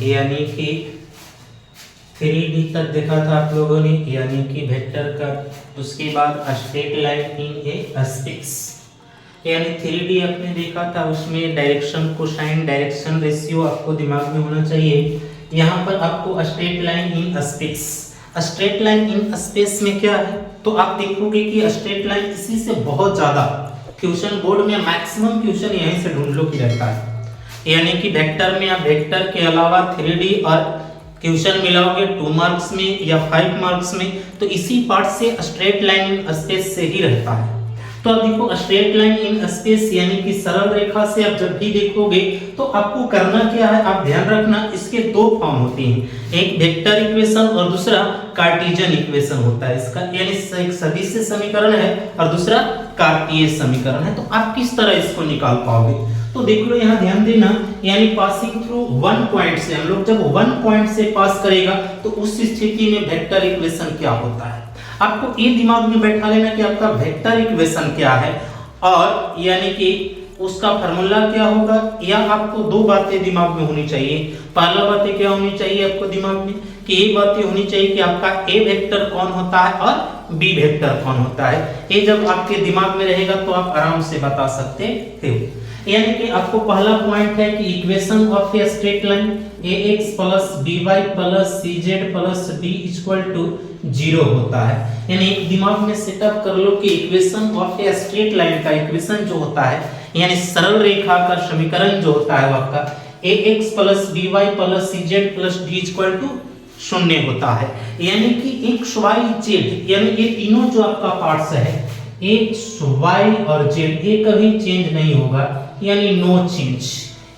यानी कि 3D तक देखा था आप लोगों ने, यानी कि वेक्टर का। उसके बाद straight line in A space, यानी 3D आपने देखा था, उसमें डायरेक्शन कोसाइन डायरेक्शन रेशियो आपको दिमाग में होना चाहिए। यहाँ पर आपको straight line in space, straight line in space में क्या है, तो आप देखोगे कि स्ट्रेट लाइन इसी से बहुत ज्यादा क्वेश्चन बोर्ड में मैक्सिमम क्वेश्चन यहीं से ढूंढ लो कि रहता है। यानी कि वेक्टर में आप वेक्टर के अलावा 3D और क्वेश्चन मिलाओगे 2 मार्क्स में या 5 मार्क्स में, तो इसी पार्ट से स्ट्रेट लाइन इन स्पेस से ही रहता है। तो अब देखो स्ट्रेट लाइन इन स्पेस यानी कि सरल रेखा से आप जब भी देखोगे तो आपको करना क्या है, आप ध्यान रखना, इसके 2 फॉर्म होते हैं, एक वेक्टर इक्वेशन और दूसरा कार्टेशियन इक्वेशन होता है इसका, यानी एक सदिश समीकरण है और दूसरा कार्तीय समीकरण है। तो आप किस तरह इसको निकाल पाओगे, तो देख लो यहाँ ध्यान देना, यानी पासिंग थ्रू 1 पॉइंट से, हम लोग जब 1 पॉइंट से पास करेगा तो उस स्थिति में वेक्टर इक्वेशन क्या होता है, आपको ये दिमाग में बैठा लेना कि आपका वेक्टर इक्वेशन क्या है, और यानी कि उसका फार्मूला क्या होगा, या आपको 2 बातें दिमाग में होनी चाहिए। पहला बातें क्या होनी चाहिए आपको दिमाग में, कि ये बातें होनी चाहिए कि आपका ए वेक्टर कौन होता है और बी वेक्टर कौन होता है। ये जब आपके दिमाग में रहेगा तो आप आराम से बता सकते थे। यानी कि आपको पहला पॉइंट है कि equation of a straight line ax plus by plus cz plus d equal to 0 होता है। यानी दिमाग में सेटअप कर लो कि equation of a straight line का इक्वेशन जो होता है, यानी सरल रेखा का समीकरण जो होता है वो आपका ax plus by plus cz plus d equal to 0 होता है। यानी कि x y z, यानी ये तीनों जो आपका पार्ट्स है x y और z, ये कभी चेंज नहीं होगा, यानी नो चेंज,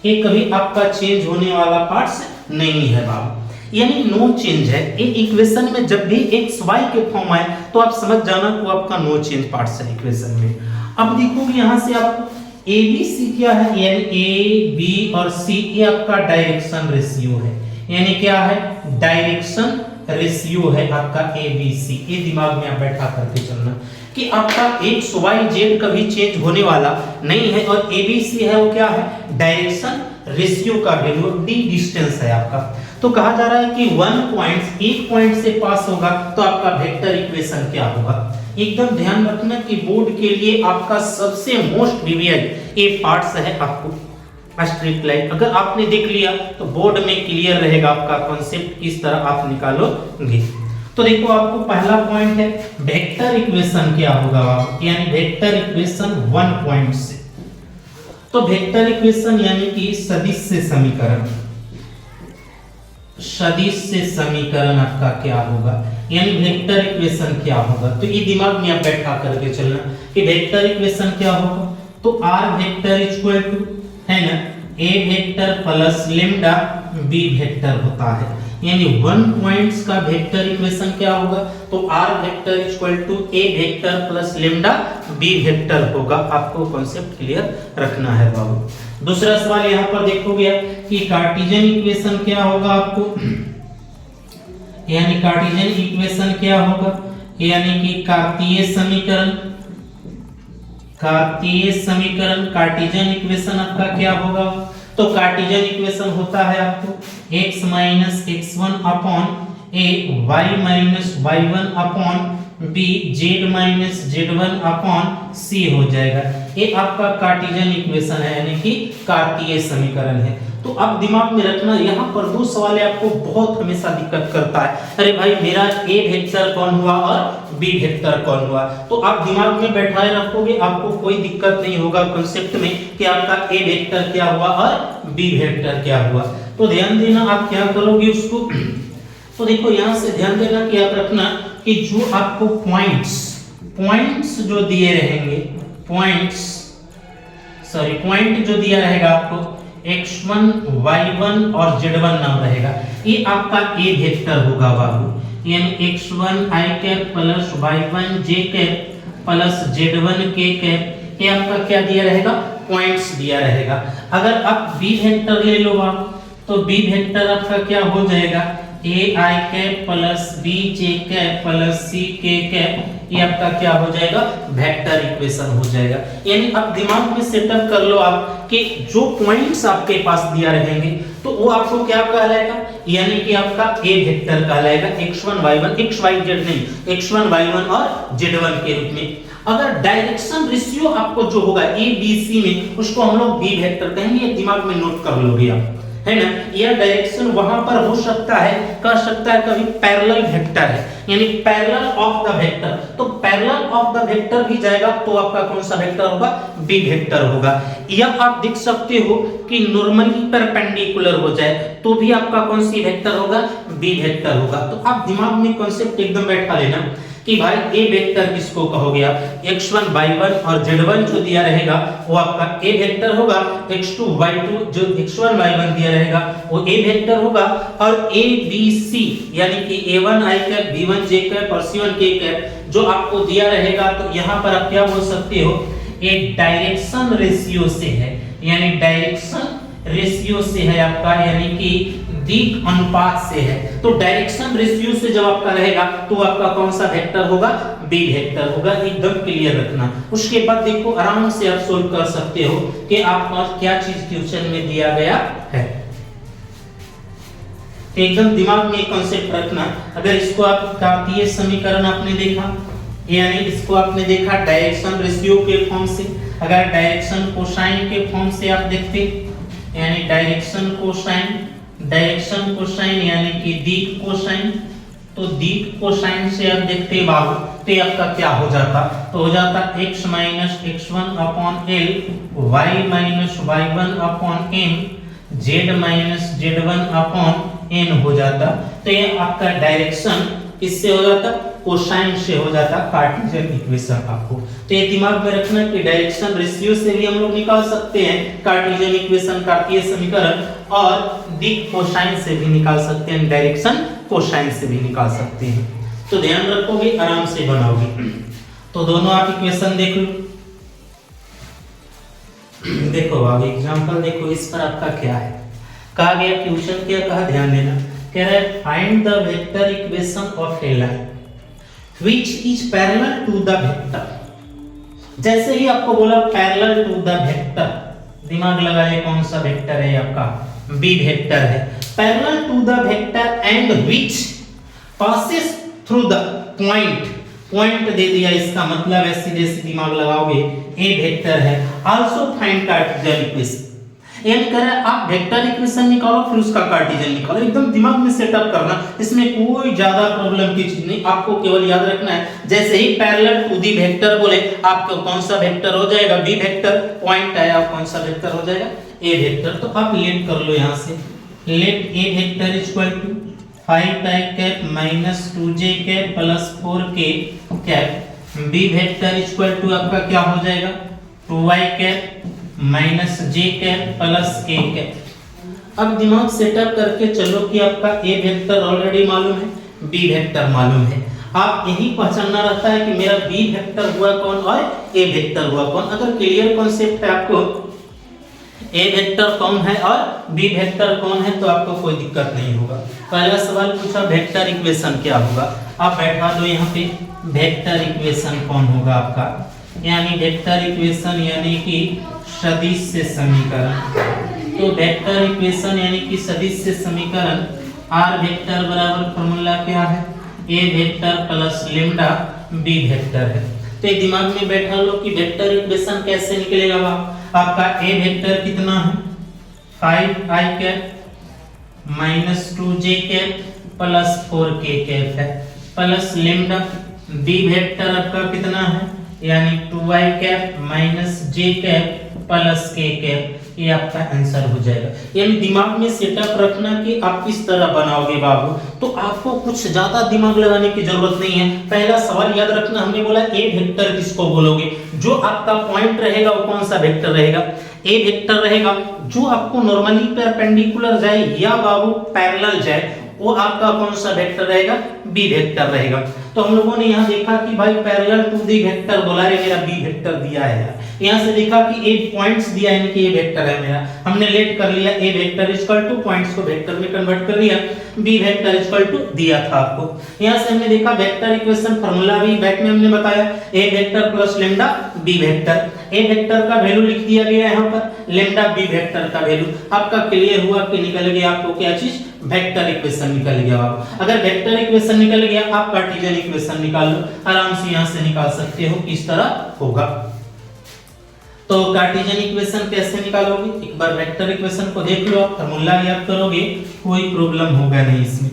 ये कभी आपका चेंज होने वाला पार्ट्स नहीं है बाबू, यानी नो चेंज है। ये इक्वेशन में जब भी x y के फॉर्म आए तो आप समझ जाना वो आपका नो चेंज पार्ट्स है इक्वेशन में। अब देखोगे यहाँ से आपको a b c क्या है, यानी a b और c ये आपका डायरेक्शन रेशियो है, यानी क्या है, डायरेक्शन रेशियो है आपका a b c। ये दिमाग में आप बैठा करके चलना कि आपका x y z कभी चेंज होने वाला नहीं है, और a b c है वो क्या है, डायरेक्शन रेशियो का वैल्यू, d डिस्टेंस है आपका। तो कहा जा रहा है कि 1 पॉइंट से पास होगा तो आपका वेक्टर इक्वेशन क्या होगा। एकदम ध्यान रखना कि बोर्ड के लिए आपका सबसे मोस्ट रिवीजन ये पार्ट्स है आपको स्ट्रेट लाइन। अगर आपने देख लिया तो बोर्ड में क्लियर रहेगा आपका कॉन्सेप्ट किस तरह आप निकालोगे। तो देखो आपको पहला पॉइंट है वेक्टर इक्वेशन क्या होगा, यानी वेक्टर इक्वेशन 1 पॉइंट से। तो वेक्टर इक्वेशन यानी कि सदिश से समीकरण, सदिश से समीकरण आपका क्या होगा, यानी वेक्टर इक्वेशन क्या होगा। तो ये दिमाग में आप बैठा करके चलना कि वेक्टर इक्वेशन क्या होगा, तो r वेक्टर इक्वल टू है ना a vector plus lambda b vector होता है। यानी 1 पॉइंट्स का वेक्टर इक्वेशन क्या होगा, तो r vector equal to a vector plus lambda b vector होगा। आपको कॉन्सेप्ट क्लियर रखना है बाबू। दूसरा सवाल यहाँ पर देखोगे कि कार्टेशियन इक्वेशन क्या होगा आपको, यानी कार्टेशियन इक्वेशन क्या होगा, यानी कि कार्तीय समीकरण, कार्तीय समीकरण कार्टेशियन इक्वेशन आपका क्या होगा, तो कार्टेशियन इक्वेशन होता है आपको x minus x1 upon a y minus y1 upon b z minus z1 upon c हो जाएगा। ये आपका कार्टेशियन इक्वेशन है, यानी कि कार्तीय समीकरण है। तो आप दिमाग में रखना, यहाँ पर 2 सवाल आपको बहुत हमेशा दिक्कत करता है, अरे भाई मेरा a वेक्टर कौन हुआ और b वेक्टर कौन हुआ। तो आप दिमाग में बैठाए रखोगे, आपको कोई दिक्कत नहीं होगा कॉन्सेप्ट में कि आपका a वेक्टर क्या हुआ और b वेक्टर क्या हुआ। तो ध्यान देना आप क्या करोगे उसको। तो देखो यहाँ से ध्यान देना कि आप रखना कि जो आपको पॉइंट्स जो दिए रहेंगे, पॉइंट जो दिया रहेगा आपको x1 y1 और z1 नाम रहेगा, ये आपका a वेक्टर होगा बाबू। यानी x1 i cap plus y1 j cap plus z1 k cap, ये आपका क्या दिया रहेगा, पॉइंट्स दिया रहेगा। अगर आप b वेक्टर ले लो आप, तो b वेक्टर आपका क्या हो जाएगा, a i cap plus b j cap plus c k cap, ये आपका क्या हो जाएगा, वेक्टर इक्वेशन हो जाएगा। यानी अब दिमाग में सेटअप कर लो आप कि जो पॉइंट्स आपके पास दिया रहेंगे तो वो आपको क्या कहलाएगा, यानी कि आपका ए वेक्टर कहलाएगा, x1 y1 x y z नहीं, x1 y1 और z1 के रूप में। अगर डायरेक्शन रेशियो आपको जो होगा ए बी सी में, उसको हम लोग बी वेक्टर कहेंगे, ये दिमाग में नोट कर लोगे आप, है ना। यह डायरेक्शन वहां पर हो सकता है, कह सकता है कभी पैरेलल वेक्टर है, यानी पैरेलल ऑफ द वेक्टर, तो पैरेलल ऑफ द वेक्टर भी जाएगा तो आपका कौन सा वेक्टर होगा, बी वेक्टर होगा। या आप देख सकते हो कि नॉर्मली परपेंडिकुलर हो जाए तो भी आपका कौन सी वेक्टर होगा, बी वेक्टर होगा। तो आप दिमाग में कॉन्सेप्ट एकदम बैठा लेना कि भाई ए वेक्टर किसको कहोगे आप, x1 y1 और z1 जो दिया रहेगा वो आपका ए वेक्टर होगा, x2 y2 जो x1 y1 दिया रहेगा वो ए वेक्टर होगा, और a b c यानी कि a1 i cap b1 j cap और c1 k कैप जो आपको दिया रहेगा, तो यहाँ पर आप क्या बोल सकते हो, एक डायरेक्शन रेशियो से है, यानी डायरेक्शन रेशियो से है आपका, यानी कि दिक अनुपात से है। तो डायरेक्शन रेशियो से जब आपका रहेगा तो आपका कौन सा वेक्टर होगा, बी वेक्टर होगा, एकदम क्लियर रखना। उसके बाद देखो आराम से आप सोल्व कर सकते हो कि आपका क्या चीज क्वेश्चन में दिया गया है, तो एकदम दिमाग में एक कॉन्सेप्ट रखना। अगर इसको आप कार्तीय समीकरण आपने देखा, यानी इसको आपने देखा डायरेक्शन रेशियो के फॉर्म से, अगर डायरेक्शन कोसाइन के फॉर्म से आप देखते, यानी डायरेक्शन कोसाइन यानी कि दिक कोसाइन, तो दिक कोसाइन से आप देखते बाबू तो ये आपका क्या हो जाता, तो हो जाता x minus x1 upon l, y minus y1 upon m, z minus z1 upon n हो जाता। तो ये आपका डायरेक्शन किससे हो जाता, कोसाइन से हो जाता, कार्टेशियन इक्वेशन आपको। तो ये दिमाग में रखना कि डायरेक्शन रेशियो से भी हम लोग निकाल सकते हैं कार्टेशियन इक्वेशन, कार्तीय समीकरण, और दिक कोसाइन से भी निकाल सकते हैं, डायरेक्शन कोसाइन से भी निकाल सकते हैं। तो ध्यान रखोगे, आराम से बनाओगे। तो दोनों आप इक्वेशन देख लो, देखो अब एग्जांपल देखो, इस पर आपका क्या है, कहा गया क्वेश्चन क्या कहा, ध्यान देना, कह रहा है find the vector equation of A line which is parallel to the vector। जैसे ही आपको बोला parallel to the vector, दिमाग लगाइए कौन सा वेक्टर है आपका, बी वेक्टर है, parallel to the vector and which passes through the point, point दे दिया, इसका मतलब है सीधे से दिमाग लगाओगे ए वेक्टर है, also find कार्टेशियन इक्वेशन, यानी कह रहा है आप वेक्टर इक्वेशन निकालो फिर उसका कार्टेशियन निकालो, एकदम दिमाग में सेटअप करना, इसमें कोई ज्यादा प्रॉब्लम की चीज नहीं, आपको केवल याद रखना है जैसे ही पैरेलल टू दी वेक्टर बोले आपको कौन सा वेक्टर हो जाएगा, बी वेक्टर, पॉइंट आया कौन सा वेक्टर हो जाएगा, ए वेक्टर। तो आप लेट कर लो यहां से, let A vector equal to 5i cap minus 2j cap plus 4k cap, B vector equal to आपका क्या हो जाएगा, 2y cap minus j cap plus k cap. अब दिमाग सेटअप करके चलो कि आपका a वेक्टर ऑलरेडी मालूम है, b वेक्टर मालूम है, आप यही पहचानना रहता है कि मेरा b वेक्टर हुआ कौन और a वेक्टर हुआ कौन। अगर क्लियर कॉन्सेप्ट है आपको a वेक्टर कौन है और b वेक्टर कौन है तो आपको कोई दिक्कत नहीं होगा। पहला सवाल पूछा वेक्टर इक्वेशन क्या होगा, आप बैठा दो यहाँ पे, वेक्टर इक्वेशन कौन होगा आपका, यानी वेक्टर इक्वेशन यानी कि सदिश से समीकरण। तो वेक्टर इक्वेशन यानी कि सदिश से समीकरण, r वेक्टर बराबर फॉर्मूला क्या है, a vector plus lambda b vector है। तो ये दिमाग में बैठा लो कि वेक्टर इक्वेशन कैसे निकलेगा, आपका a वेक्टर कितना है, 5i cap minus 2j cap plus 4k cap है, प्लस लैम्डा, b वेक्टर आपका कितना है, यानी 2y cap minus j cap plus k cap, ये आपका आंसर हो जाएगा। यानी दिमाग में सेटअप रखना कि आप किस तरह बनाओगे बाबू, तो आपको कुछ ज्यादा दिमाग लगाने की जरूरत नहीं है। पहला सवाल याद रखना, हमने बोला ए वेक्टर किसको बोलोगे, जो आपका पॉइंट रहेगा वो कौन सा वेक्टर रहेगा, ए वेक्टर रहेगा, जो आपको नॉर्मली परपेंडिकुलर जाए या बाबू पैरेलल जाए वो आपका कौन सा वेक्टर रहेगा, बी वेक्टर रहेगा। तो हम लोगों ने यहाँ देखा कि भाई पैरेलल टू दी वेक्टर बोला है, मेरा बी वेक्टर दिया है, यहाँ से देखा कि ए पॉइंट्स दिया है, कि ए वेक्टर है मेरा, हमने लेट कर लिया A vector equal two points को वेक्टर में कन्वर्ट कर लिया, बी वेक्टर इक्वल टू दिया था आपको। यहाँ से हमने देखा वेक्टर इक्वेशन फार्मूला भी बैक में हमने बताया, A vector plus lambda B vector, A vector का वैल्यू लिख दिया गया यहाँ पर, लैम्डा बी वेक्टर का वैल्यू आपका क्लियर हुआ कि निकल गया आपको क्या चीज, वेक्टर इक्वेशन निकल गया। आप अगर वेक्टर इक्वेशन निकल गया, आप कार्टेशियन इक्वेशन निकाल लो, आराम से यहां से निकाल सकते हो किस तरह होगा। तो कार्टेशियन इक्वेशन कैसे निकालोगे, एक बार वेक्टर इक्वेशन को देख लो, आप फार्मूला याद करोगे कोई प्रॉब्लम होगा नहीं इसमें।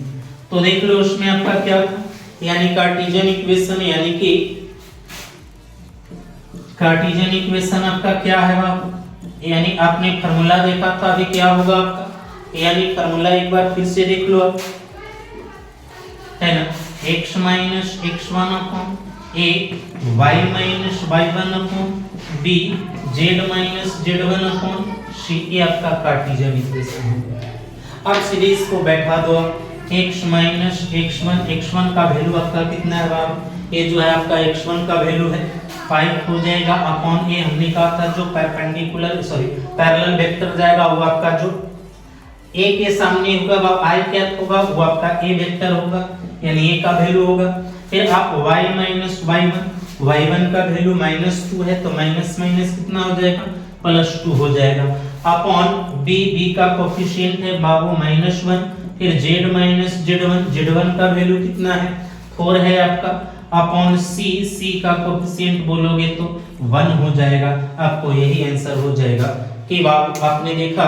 तो देख लो उसमें आपका क्या था, यानी कार्टेशियन इक्वेशन, यानी कि कार्टेशियन इक्वेशन आपका क्या है बाबू, यानी आपने फार्मूला देखा था, अभी क्या होगा आपका, यानी फार्मूला एक बार फिर से देख लो आप, है ना, x minus x1 upon a y minus y1 upon b z minus z1 upon c, ये आपका कार्टेशियन इक्वेशन है। अब सीधे इसको बैठा दो, x माइनस x1 का वैल्यू आपका कितना है बाबू, ये जो है आपका x1 का वैल्यू है 5 हो जाएगा अपॉन ए, हमने कहा था जो परपेंडिकुलर पैरेलल वेक्टर जाएगा वो आपका जो a के सामने होगा वो i क्या होगा, वो आपका a वेक्टर होगा, यानी a का वैल्यू होगा। फिर आप y माइनस y1 का वैल्यू -2 है तो माइनस माइनस कितना हो जाएगा, +2 हो जाएगा, अपॉन b का कोफिशिएंट है बाबू -1, फिर z माइनस z1 का वैल्यू कितना है 4 है आपका, अपॉन c का कोफिशिएंट बोलोगे तो 1 हो जाएगा। आपको यही आंसर हो जाएगा कि बाबू आपने देखा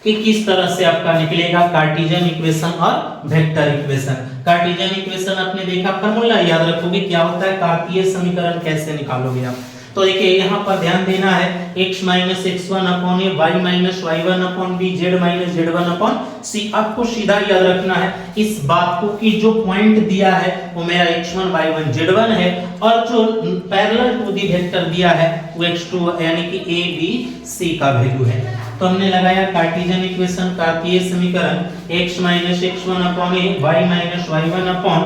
कि किस तरह से आपका निकलेगा कार्टेशियन इक्वेशन और वेक्टर इक्वेशन। कार्टेशियन इक्वेशन आपने देखा, फार्मूला याद रखोगे क्या होता है, कार्तीय समीकरण कैसे निकालोगे आप। तो देखिए यहाँ पर ध्यान देना है, x minus x1 upon a, y minus y1 upon b, z minus z1 upon c। आपको सीधा याद रखना है इस बात को कि जो पॉइंट दिया है वो मेरा x1 y1 z1 है, और जो पैरेलल टू दी वेक्टर दिया है वो x2 यानी कि a b c का वैल्यू है। तो हमने लगाया कार्टेशियन इक्वेशन, कार्तीय समीकरण, x minus x1 upon a, y minus y1 upon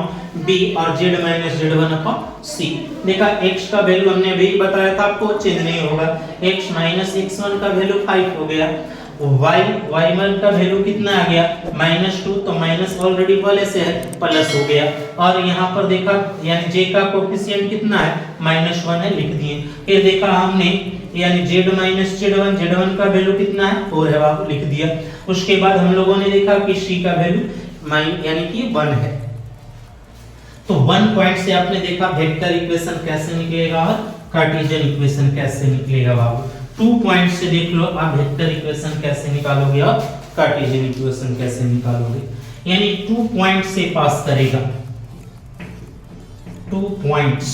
b और z minus z1 upon c। देखा x का वैल्यू हमने अभी बताया था आपको, चेंज नहीं होगा, x माइनस x1 का वैल्यू 5 हो गया, y1 का वैल्यू कितना आ गया -2, तो माइनस ऑलरेडी पहले से है, प्लस हो गया, और यहाँ पर देखा यानी j का कोफिशिएंट कितना है -1 है, लिख दिए। फिर देखा हमने यानी z माइनस z1 का वैल्यू कितना है 4 है, बाबू लिख दिया। उसके बाद हम लोगों ने देखा कि c का वैल्यू यानी कि 1 है। तो 1 पॉइंट से आपने देखा वेक्टर इक्वेशन कैसे निकलेगा और कार्टेशियन इक्वेशन कैसे निकलेगा बाबू। 2 पॉइंट से देख लो आप वेक्टर इक्वेशन कैसे निकालोगे और कार्टेशियन इक्वेशन कैसे निकालोगे, यानी 2 पॉइंट से पास करेगा, 2 पॉइंट्स।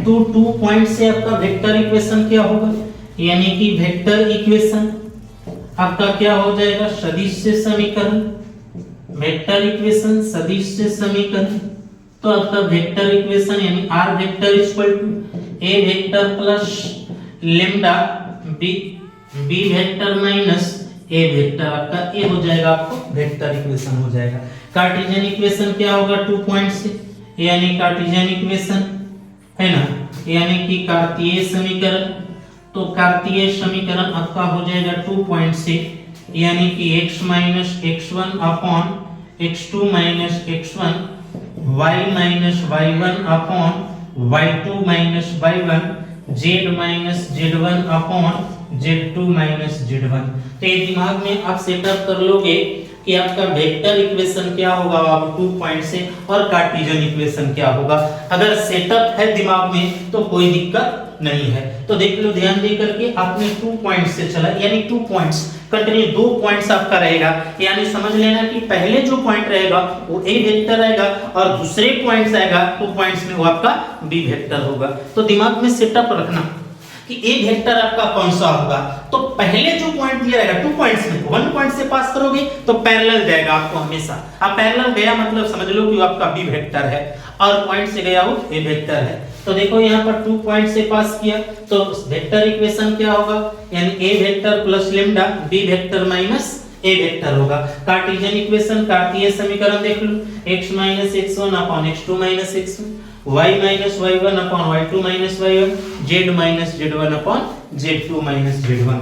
तो 2 पॉइंट से आपका वेक्टर इक्वेशन क्या होगा, यानी कि वेक्टर इक्वेशन आपका क्या हो जाएगा, सदिश समीकरण, वेक्टर इक्वेशन सदिश समीकरण। तो आपका वेक्टर इक्वेशन यानी r vector equal to a vector plus lambda b vector minus a vector, आपका a हो जाएगा, आपको वेक्टर इक्वेशन हो जाएगा। कार्टेशियन इक्वेशन क्या होगा 2 पॉइंट से, यानी कार्टेशियन इक्वेशन है ना, यानी कि कार्तीय समीकरण। तो कार्तीय समीकरण आपका हो जाएगा 2 पॉइंट से, यानी कि x minus x1 upon x2 minus x1, y minus y1 upon y2 minus y1, z minus z1 upon z2 minus z1। तो ये दिमाग में आप सेटअप कर लोगे कि आपका वेक्टर इक्वेशन क्या होगा आप 2 पॉइंट से, और कार्टेशियन इक्वेशन क्या होगा। अगर सेटअप है दिमाग में तो कोई दिक्कत नहीं है। तो देख लो ध्यान दे करके, आपने 2 पॉइंट से चला, यानी 2 पॉइंट्स कंटिन्यू 2 पॉइंट्स आपका रहेगा, यानी समझ लेना कि पहले जो पॉइंट रहेगा वो a वेक्टर रहेगा और दूसरे पॉइंट्स आएगा 2 पॉइंट्स में वो आपका b वेक्टर होगा। तो दिमाग में सेटअप रखना कि a वेक्टर आपका कौन सा होगा। तो पहले जो पॉइंट दिया रहेगा 2 पॉइंट्स में, 1 पॉइंट से पास करोगे तो पैरेलल जाएगा आपको हमेशा। अब पैरेलल गया मतलब समझ लो कि वो आपका b वेक्टर है, और पॉइंट से गया वो a वेक्टर है। तो देखो यहाँ पर 2 पॉइंट से पास किया तो वेक्टर इक्वेशन क्या होगा, यानी a vector plus lambda b vector minus a vector होगा। कार्टेशियन इक्वेशन कार्तीय समीकरण देख लो, x minus x1 upon x2 minus x1, y minus y1 upon y2 minus y1, z minus z1 upon z2 minus z1।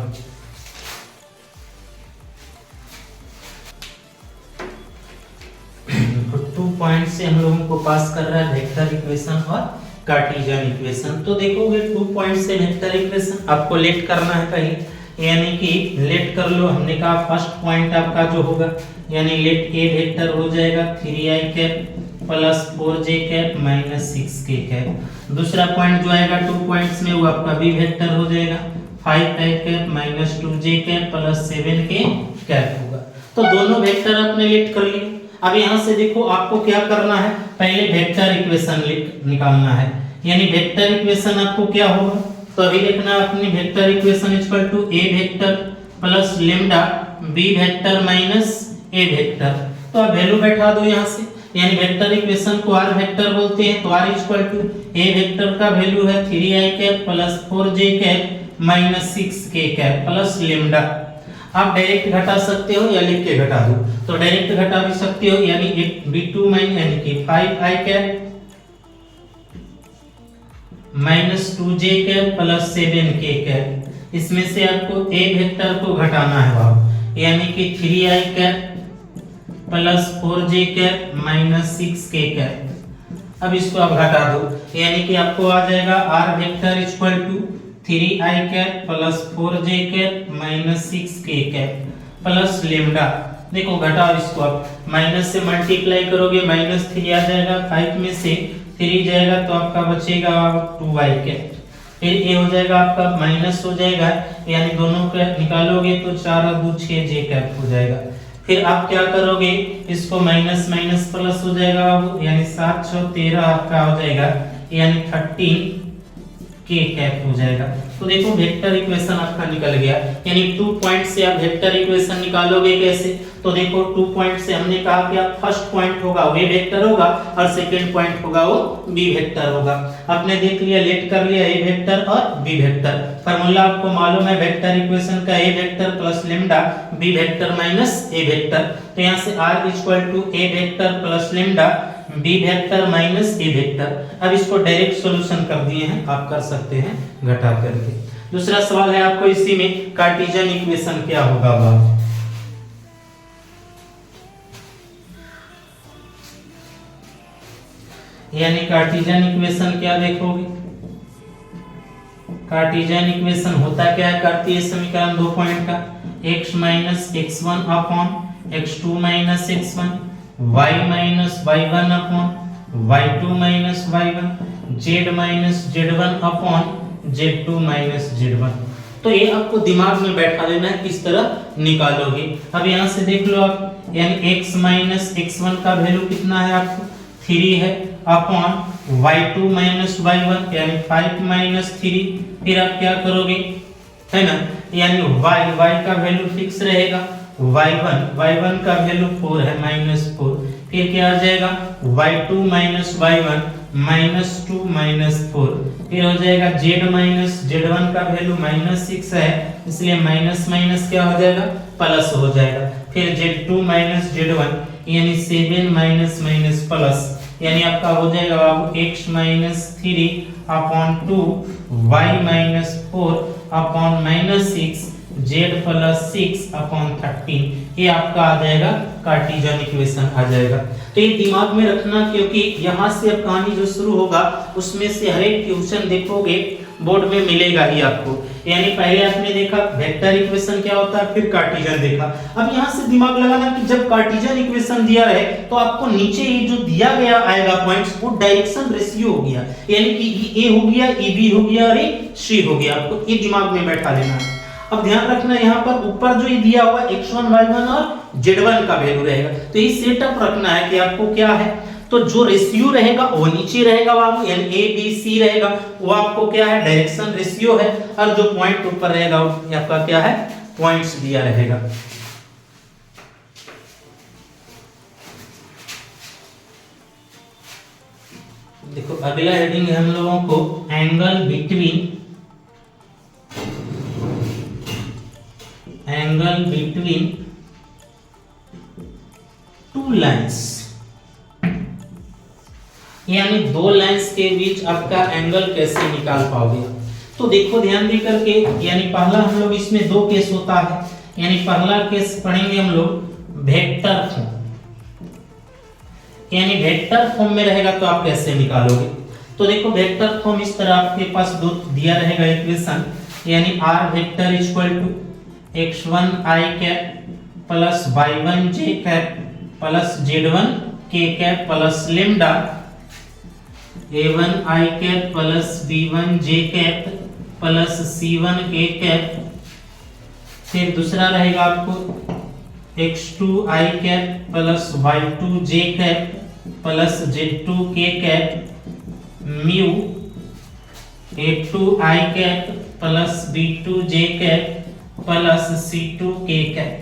तो 2 point से हम लोगों को पास कर रहा है वेक्टर इक्वेशन और कार्टेशियन इक्वेशन। तो देखोगे 2 पॉइंट से वेक्टर इक्वेशन आपको लेट करना है पहले, यानी कि लेट कर लो। हमने कहा फर्स्ट पॉइंट आपका जो होगा यानी लेट ए वेक्टर हो जाएगा 3i cap plus 4j cap minus 6k cap. दूसरा पॉइंट जो आएगा 2 पॉइंट्स में वो आपका बी वेक्टर हो जाएगा 5i cap minus 2j cap plus 7k cap होगा। तो दोनों वेक्टर आपने लेट कर लिए। अब यहाँ से देखो आपको क्या करना है, पहले वेक्टर इक्वेशन निकालना है, यानी वेक्टर इक्वेशन आपको क्या होगा, तो अभी लिखना है अपनी vector equation equal to a vector plus lambda b vector minus a vector. तो अब वैल्यू बैठा दो यहाँ से, यानी वेक्टर इक्वेशन को r वेक्टर बोलते हैं, तो r equal to a vector का वैल्यू है 3i cap plus 4j cap minus 6k cap plus lambda. आप डायरेक्ट घटा सकते हो या लिख के घटा दो, तो डायरेक्ट घटा भी सकते हो, यानी b2 यानी कि 5i cap minus 2j cap plus 7k cap. इसमें से आपको a वेक्टर को घटाना है बाबू, यानी कि 3i cap plus 4j cap minus 6k cap. अब इसको आप घटा दो, यानी कि आपको आ जाएगा r vector equal to 3i cap plus 4j cap minus 6k cap plus lambda. देखो घटाओ इसको, आप माइनस से मल्टीप्लाई करोगे माइनस 3 आ जाएगा, 5 में से 3 जाएगा तो आपका बचेगा 2i कैप, फिर ये हो जाएगा आपका माइनस हो जाएगा, यानी दोनों का निकालोगे तो 4 और 2 6j कैप हो जाएगा। फिर आप क्या करोगे, इसको माइनस माइनस प्लस हो जाएगा, यानी 7 6 13 आपका हो जाएगा, यानी 13k कैप हो जाएगा। तो देखो वेक्टर इक्वेशन आपका निकल गया, यानी 2 पॉइंट से आप वेक्टर इक्वेशन निकालोगे कैसे, तो देखो 2 पॉइंट से हमने कहा कि आप फर्स्ट पॉइंट होगा वो वेक्टर होगा और सेकंड पॉइंट होगा वो बी वेक्टर होगा। आपने देख लिया, लेट कर लिया ए वेक्टर और बी वेक्टर। फार्मूला आपको मालूम है वेक्टर इक्वेशन का, A vector plus lambda B vector minus A vector. तो यहाँ से r equal to A vector plus lambda B vector minus A vector. अब इसको डायरेक्ट सॉल्यूशन कर दिए हैं, आप कर सकते हैं घटा करके। दूसरा सवाल है आपको इसी में, कार्टेशियन इक्वेशन क्या होगा बाबू, यानी कार्टेशियन इक्वेशन क्या देखोगे, कार्टेशियन इक्वेशन होता क्या है, कार्तीय समीकरण 2 पॉइंट का x minus x1 upon x2 minus x1, y minus y1 upon y2 minus y1, z minus z1 upon z2 minus z1। तो ये आपको दिमाग में बैठा लेना है, किस तरह निकालोगे। अब यहाँ से देख लो आप, यानी x माइनस x1 का वैल्यू कितना है आपको 3 है, अपॉन y2 माइनस y1 यानी 5 माइनस 3। फिर आप क्या करोगे, है ना, यानी y का वैल्यू फिक्स रहेगा, y1 का वैल्यू 4 है माइनस 4। फिर क्या आ जाएगा y2 minus y1 minus 2 minus 4। फिर हो जाएगा z माइनस z1 का वैल्यू माइनस 6 है, इसलिए माइनस माइनस क्या हो जाएगा प्लस हो जाएगा। फिर z2 माइनस z1 यानी 7 माइनस माइनस प्लस, यानी आपका हो जाएगा x minus 3 upon 2 y minus 4 upon minus 6 z plus 6 upon 13। ये आपका आ जाएगा कार्टेशियन इक्वेशन आ जाएगा। तो ये दिमाग में रखना, क्योंकि यहाँ से अब कहानी जो शुरू होगा उसमें से हर एक क्वेश्चन देखोगे बोर्ड में मिलेगा ही आपको। यानी पहले आपने देखा वेक्टर इक्वेशन क्या होता है, फिर कार्टेशियन देखा। अब यहाँ से दिमाग लगाना कि जब कार्टेशियन इक्वेशन दिया है तो आपको नीचे ये जो दिया गया आएगा पॉइंट्स, वो डायरेक्शन रेशियो हो गया, यानी कि ए हो गया, ए बी हो गया और ए सी हो गया। आपको ये दिमाग में बैठा लेना है। अब ध्यान रखना यहाँ पर ऊपर जो ये दिया हुआ x1 y1 और z1 का वैल्यू रहेगा, तो ये सेटअप रखना है कि आपको क्या है, तो जो रेशियो रहेगा वो नीचे रहेगा बाबू, यानी ए बी सी रहेगा, वो आपको क्या है डायरेक्शन रेशियो है, और जो पॉइंट ऊपर रहेगा वो आपका क्या है पॉइंट्स दिया रहेगा। देखो अगला हेडिंग है हम लोगों को एंगल बिटवीन टू लाइंस, यानी दो लाइंस के बीच आपका एंगल कैसे निकाल पाओगे। तो देखो ध्यान दे करके, यानी पहला हम लोग इसमें 2 केस होता है, यानी पहला केस पढ़ेंगे हम लोग वेक्टर फॉर्म, यानी वेक्टर फॉर्म में रहेगा तो आप कैसे निकालोगे। तो देखो वेक्टर फॉर्म इस तरह आपके पास दो दिया रहेगा इक्वेशन, यानी r vector equal to x1 i cap plus y1 j cap plus z1 k cap plus lambda a1 i cap plus b1 j cap plus c1 k cap. फिर दूसरा रहेगा आपको x2 i cap plus y2 j cap plus z2 k cap mu a2 i cap plus b2 j cap plus c2 k cap.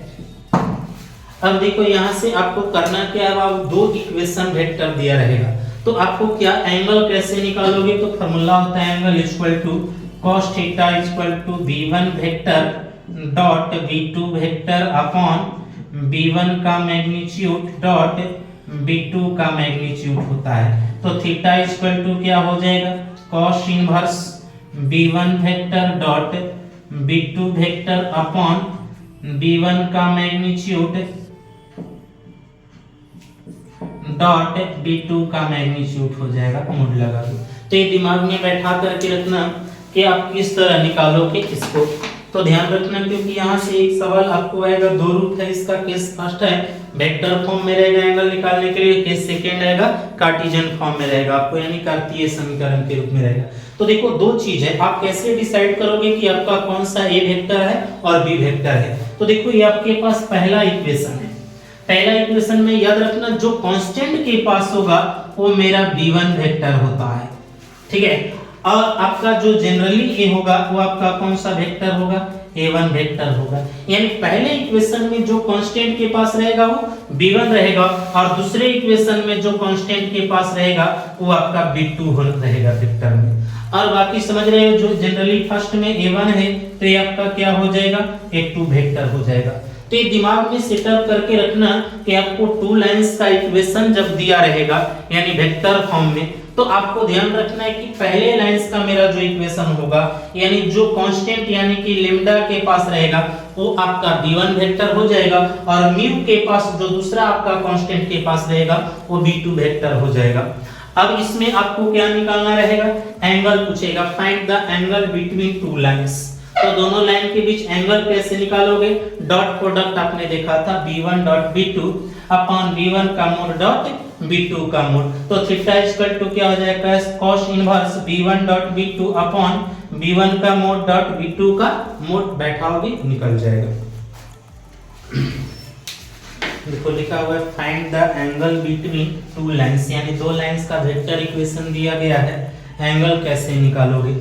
अब देखो यहां से आपको करना क्या है, अब दो इक्वेशन वेक्टर दिया रहेगा तो आपको क्या एंगल कैसे निकालोगे, तो फार्मूला होता है angle equal to cos theta equal to b1 vector dot b2 vector upon b1 का मैग्नीट्यूड डॉट b2 का मैग्नीट्यूड होता है। तो थीटा इक्वल टू क्या हो जाएगा, cos inverse b1 vector dot b2 vector upon b1 का मैग्नीट्यूड डॉट b2 का मैग्नीट्यूड हो जाएगा, मोड लगा दो। तो ये दिमाग में बैठा करके रखना कि आप किस तरह निकालोगे इसको, तो ध्यान रखना क्योंकि यहाँ से एक सवाल आपको आएगा, दो रूप है इसका। केस फर्स्ट है वेक्टर फॉर्म में रहेगा एंगल निकालने के लिए, केस सेकंड रहेगा कार्टेशियन फॉर्म में रहेगा आपको, यानी कार्तीय समीकरण के रूप में रहेगा। तो देखो दो चीज है, आप कैसे डिसाइड करोगे कि आपका कौन सा ए वेक्टर है और बी वेक्टर है। तो देखो ये आपके पास पहला इक्वेशन है, पहला इक्वेशन में याद रखना जो कांस्टेंट के पास होगा वो मेरा b1 वेक्टर होता है, ठीक है। और आपका जो जनरली ए होगा वो आपका कौन सा वेक्टर होगा, a1 वेक्टर होगा। यानी पहले इक्वेशन में जो कांस्टेंट के पास रहेगा वो b1 रहेगा और दूसरे इक्वेशन में जो कांस्टेंट के पास रहेगा वो आपका b2 रहेगा वेक्टर में। और बाकी समझ रहे हो, जो जनरली फर्स्ट में a1 है तो ये आपका क्या हो जाएगा, a2 वेक्टर हो जाएगा। तो ये दिमाग में सेटअप करके रखना कि आपको टू लाइंस का इक्वेशन जब दिया रहेगा यानी वेक्टर फॉर्म में, तो आपको ध्यान रखना है कि पहले लाइंस का मेरा जो इक्वेशन होगा यानी जो कांस्टेंट यानी कि लैम्डा के पास रहेगा वो आपका b1 वेक्टर हो जाएगा और म्यू के पास जो दूसरा आपका कांस्टेंट के पास रहेगा वो b2 वेक्टर हो जाएगा। अब इसमें आपको क्या निकालना रहेगा, एंगल पूछेगा, find the angle between two lines. तो दोनों लाइन के बीच एंगल कैसे निकालोगे, डॉट प्रोडक्ट आपने देखा था b1 dot b2 upon b1 का मोड डॉट b2 का मोड। तो थीटा इक्वल टू क्या हो जाएगा, cos inverse b1 dot b2 upon b1 का मोड डॉट b2 का मोड बैठाओगे निकल जाएगा। देखो लिखा हुआ है find the angle between two lines, यानी दो लाइंस का वेक्टर इक्वेशन दिया गया है, एंगल कैसे निकालोगे।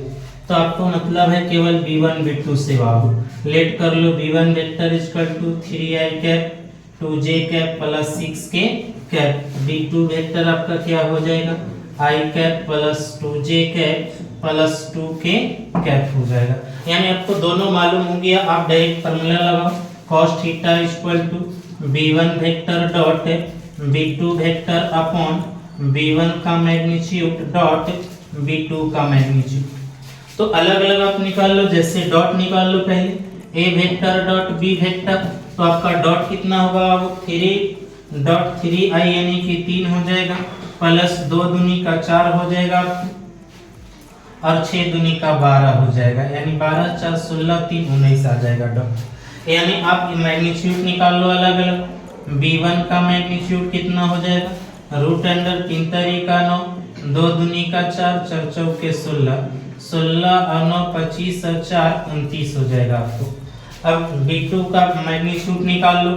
तो आपको मतलब है केवल b1 b2 से बाबू लेट कर लो, b1 vector equal to 3i cap 2j cap plus 6k cap, b2 vector आपका क्या हो जाएगा i cap plus 2j cap plus 2k cap हो जाएगा। यानी आपको दोनों मालूम हो गया, आप डायरेक्ट फार्मूला लगाओ, cos theta equal to b1 vector dot b2 vector upon b1 का मैग्नीट्यूड डॉट b2 का मैग्नीट्यूड। तो अलग अलग आप निकाल लो, जैसे डॉट निकाल लो पहले a vector dot b vector, तो आपका डॉट कितना होगा, अब 3 डॉट 3i यानी कि 3 हो जाएगा प्लस 2 दूनी का 4 हो जाएगा और 6 दूनी का 12 हो जाएगा, यानी 12 4 16 3 19 आ जाएगा डॉट। यानी आप मैग्नीट्यूड निकाल लो अलग अलग, b1 का मैग्नीट्यूड कितना हो जाएगा, रूट अंडर 3 तरीका 9 2 दूनी का 4 4 चौके 16 और 9 25 और 4 29 हो जाएगा आपको। अब b2 का मैग्नीट्यूड निकाल लो,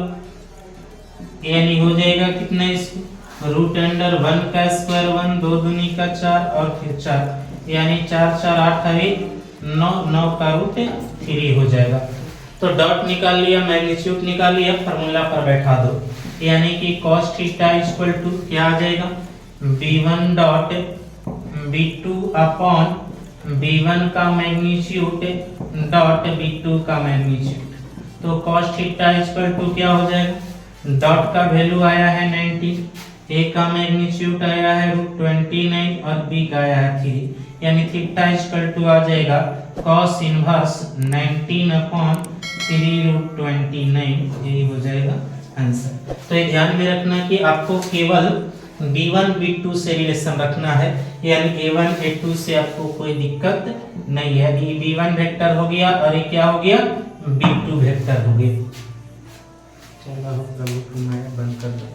यानी हो जाएगा कितना, इसको रूट अंडर 1 का स्क्वायर 1 2 दूनी का 4 और फिर 4, यानी 4 4 8 है 9 9 का रूट 3 हो जाएगा। तो डॉट निकाल लिया, मैग्नीट्यूड निकाल लिया, फार्मूला पर बैठा दो, यानी कि cos थीटा इक्वल टू क्या आ जाएगा, b1 dot b2 upon b1 का मैग्नीट्यूड डॉट b2 का मैग्नीट्यूड। तो cos थीटा इक्वल टू क्या हो जाएगा, डॉट का वैल्यू आया है 90, a का मैग्नीट्यूड आया है √29 और b का आया है 3, यानी थीटा इक्वल टू आ जाएगा cos इनवर्स 19 अपॉन 3√29, यही हो जाएगा आंसर। तो ये ध्यान में रखना कि आपको केवल B1 B2 से रिलेशन रखना है, यानी A1 A2 से आपको कोई दिक्कत नहीं है। ये B1 वेक्टर हो गया और ये क्या हो गया, B2 वेक्टर हो गया। चलो प्रभु तुम्हारे बंद कर दो।